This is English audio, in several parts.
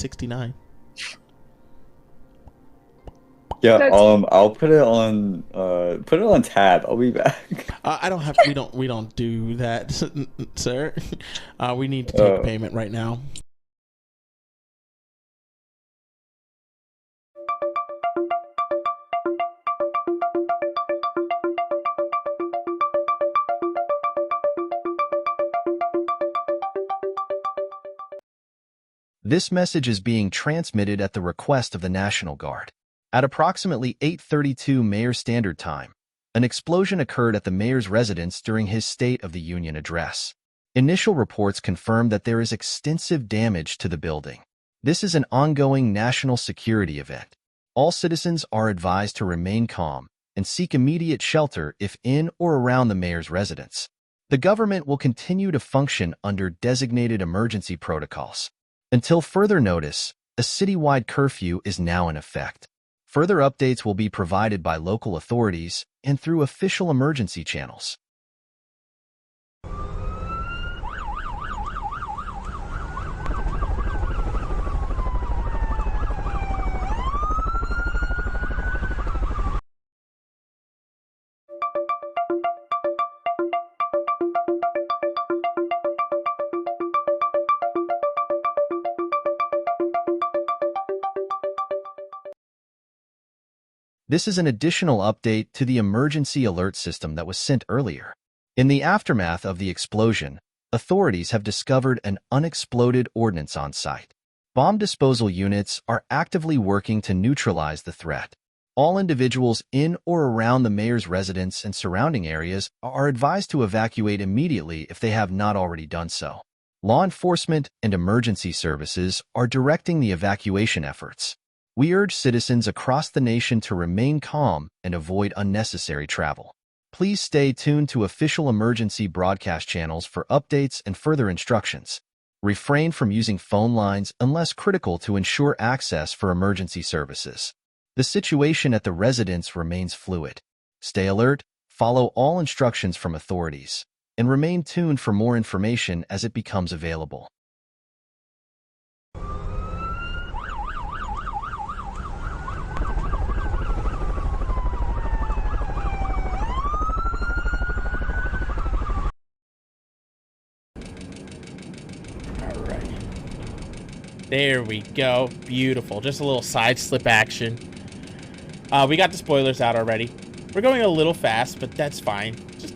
$69. Yeah, That's I'll put it on tab. I'll be back. I don't have. We don't do that, sir. We need to take Uh, payment right now. This message is being transmitted at the request of the National Guard. At approximately 8:32 Mayor Standard Time, an explosion occurred at the mayor's residence during his State of the Union address. Initial reports confirm that there is extensive damage to the building. This is an ongoing national security event. All citizens are advised to remain calm and seek immediate shelter if in or around the mayor's residence. The government will continue to function under designated emergency protocols. Until further notice, a citywide curfew is now in effect. Further updates will be provided by local authorities and through official emergency channels. This is an additional update to the emergency alert system that was sent earlier. In the aftermath of the explosion, authorities have discovered an unexploded ordnance on site. Bomb disposal units are actively working to neutralize the threat. All individuals in or around the mayor's residence and surrounding areas are advised to evacuate immediately if they have not already done so. Law enforcement and emergency services are directing the evacuation efforts. We urge citizens across the nation to remain calm and avoid unnecessary travel. Please stay tuned to official emergency broadcast channels for updates and further instructions. Refrain from using phone lines unless critical to ensure access for emergency services. The situation at the residence remains fluid. Stay alert, follow all instructions from authorities, and remain tuned for more information as it becomes available. All right. There we go. Beautiful. Just a little side slip action. We got the spoilers out already. We're going a little fast, but that's fine. Just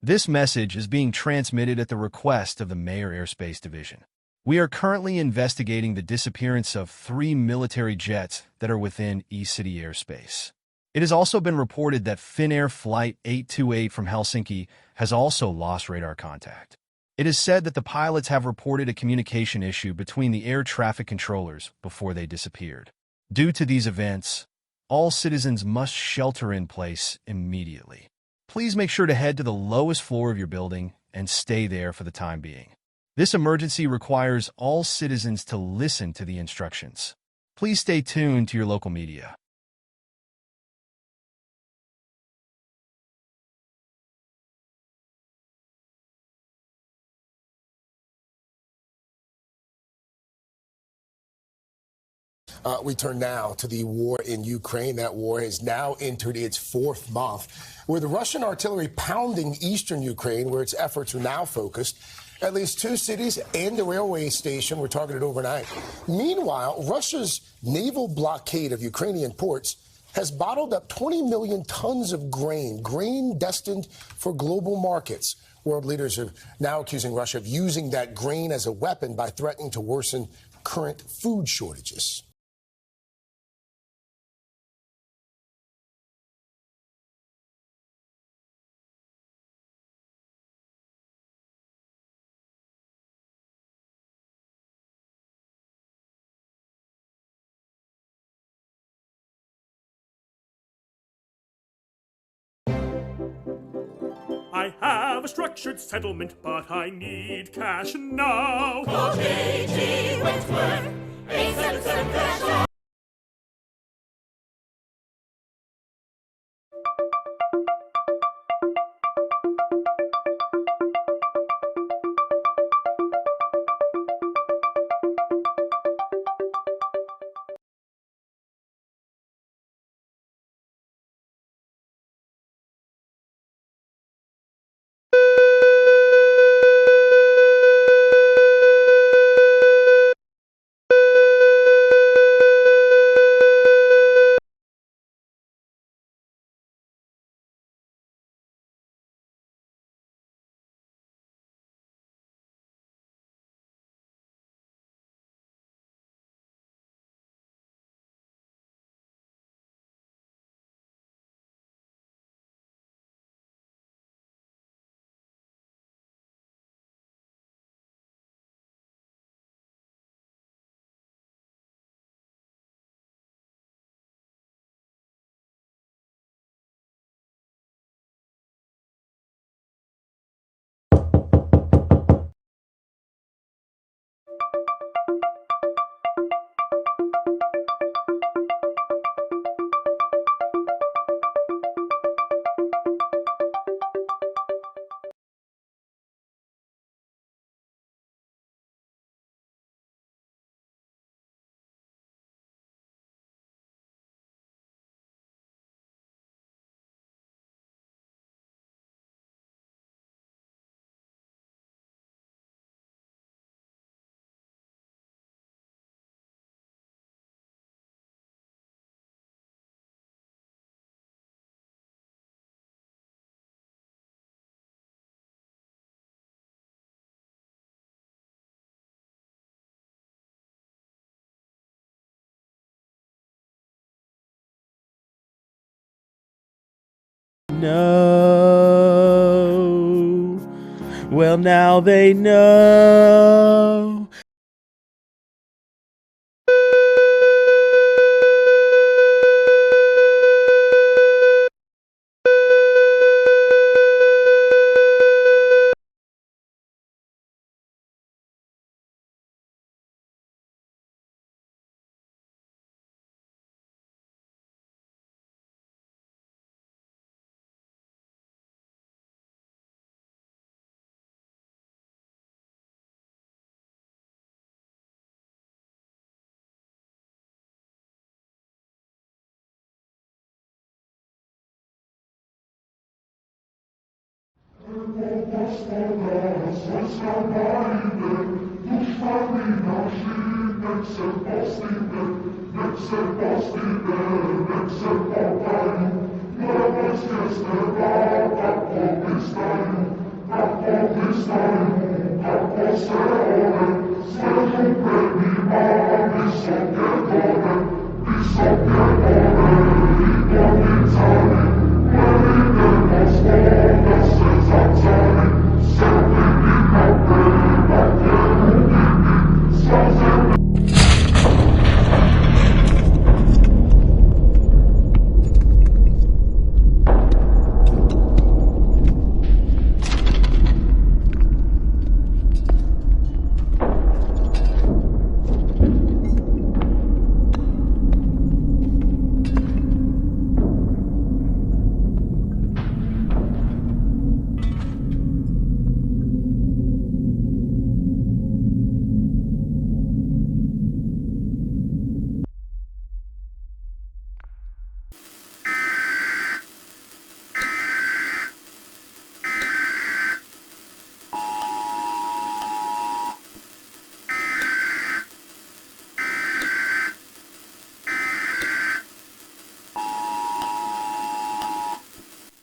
This message is being transmitted at the request of the Mayor Airspace Division. We are currently investigating the disappearance of 3 military jets that are within E-City airspace. It has also been reported that Finnair Flight 828 from Helsinki has also lost radar contact. It is said that the pilots have reported a communication issue between the air traffic controllers before they disappeared. Due to these events, all citizens must shelter in place immediately. Please make sure to head to the lowest floor of your building and stay there for the time being. This emergency requires all citizens to listen to the instructions. Please stay tuned to your local media. We turn now to the war in Ukraine. That war has now entered its 4th month, where the Russian artillery pounding eastern Ukraine, where its efforts are now focused. At least 2 cities and a railway station were targeted overnight. Meanwhile, Russia's naval blockade of Ukrainian ports has bottled up 20 million tons of grain destined for global markets. World leaders are now accusing Russia of using that grain as a weapon by threatening to worsen current food shortages. I have a structured settlement, but I need cash now. Call J.G. Wentworth, 877 cash. know. Well, now they know.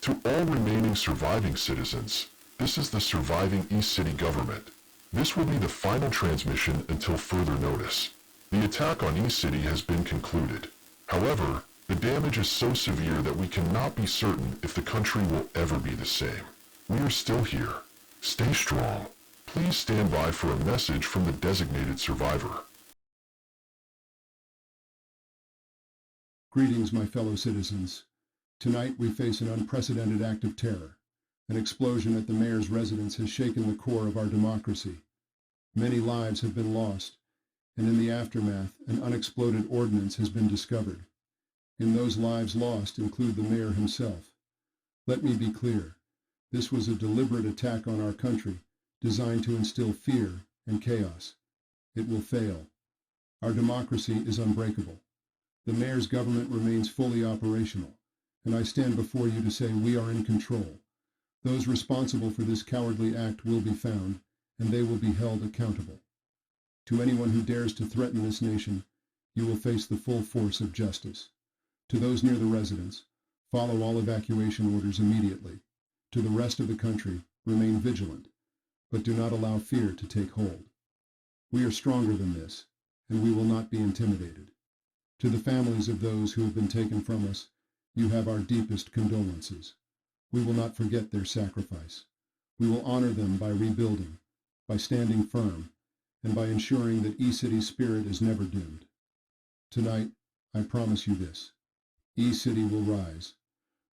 To all remaining surviving citizens, this is the surviving East City government. This will be the final transmission until further notice. The attack on East City has been concluded. However, the damage is so severe that we cannot be certain if the country will ever be the same. We are still here. Stay strong. Please stand by for a message from the designated survivor. Greetings, my fellow citizens. Tonight we face an unprecedented act of terror. An explosion at the mayor's residence has shaken the core of our democracy. Many lives have been lost, and in the aftermath, an unexploded ordnance has been discovered. In those lives lost include the mayor himself. Let me be clear. This was a deliberate attack on our country, designed to instill fear and chaos. It will fail. Our democracy is unbreakable. The mayor's government remains fully operational, and I stand before you to say we are in control. Those responsible for this cowardly act will be found, and they will be held accountable. To anyone who dares to threaten this nation, you will face the full force of justice. To those near the residence, follow all evacuation orders immediately. To the rest of the country, remain vigilant, but do not allow fear to take hold. We are stronger than this, and we will not be intimidated. To the families of those who have been taken from us, you have our deepest condolences. We will not forget their sacrifice. We will honor them by rebuilding, by standing firm, and by ensuring that E-City's spirit is never dimmed. Tonight, I promise you this. E-City will rise.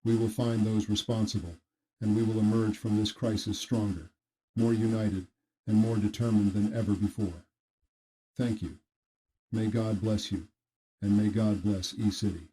We will find those responsible, and we will emerge from this crisis stronger, more united, and more determined than ever before. Thank you. May God bless you, and may God bless E-City.